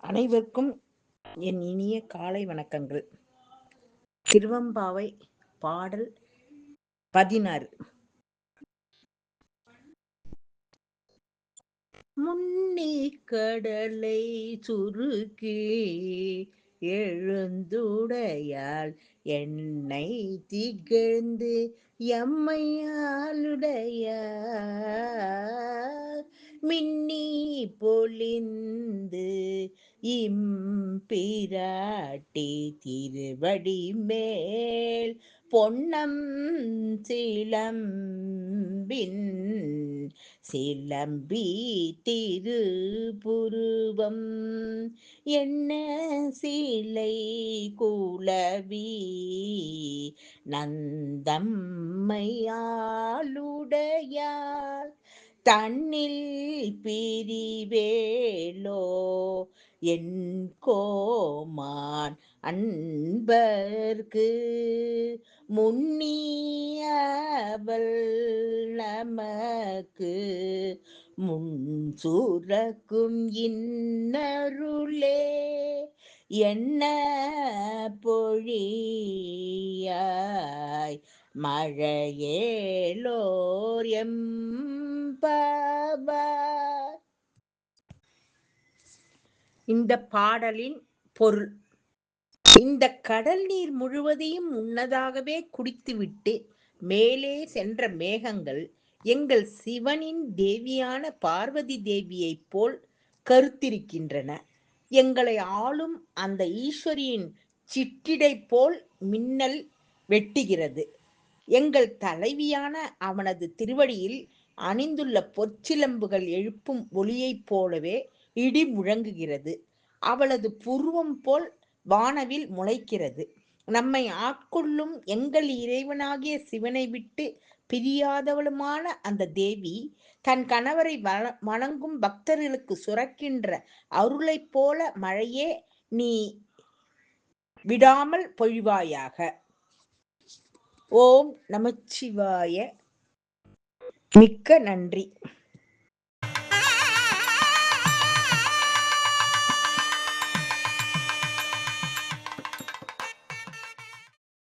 அனைவருக்கும் என் இனிய காலை வணக்கங்கள். திருவெம்பாவை பாடல் 16. முன்னிக் கடலை சுருக்கி எழுந்துடையாள் என்னை திகழ்ந்து எம்மையாளுடையார் மின்னி பொழிந்து இம்பிராட்டி திருவடி மேல் பொன்னம் சிலம்பின் சிலம்பி திருப்புருவம் என்ன சீலை குலவி நந்தம்மையாளுடையார் தன்னில் பிரிவேலோ என் கோமான் அன்பர்க்கு முன்னியவள் நமக்கு முன் சுரக்கும் இன்னருளே என்ன பொழியாய் மழையேலோர் எம்பவார். இந்த பாடலின் பொருள்: இந்த கடல் நீர் முழுவதையும் முன்னதாகவே குடித்துவிட்டு மேலே சென்ற மேகங்கள் எங்கள் சிவனின் தேவியான பார்வதி தேவியைப் போல் கருத்திருக்கின்றன. எங்களை ஆளும் அந்த ஈஸ்வரியின் சிற்றிடை போல் மின்னல் வெட்டுகிறது. எங்கள் தலைவியான அவனது திருவடியில் அணிந்துள்ள பொற்சிலம்புகள் எழுப்பும் ஒலியைப் போலவே இடி முழங்குகிறது. அவளது புருவம் போல் வானவில் முளைக்கிறது. நம்மை ஆட்கொள்ளும் எங்கள் இறைவனாகிய சிவனை விட்டு பிரியாதவளுமான அந்த தேவி தன் கணவரை வணங்கும் பக்தர்களுக்கு சுரக்கின்ற அருளைப் போல மழையே நீ விடாமல் பொழிவாயாக. ஓம் நமச்சிவாய. மிக்க நன்றி.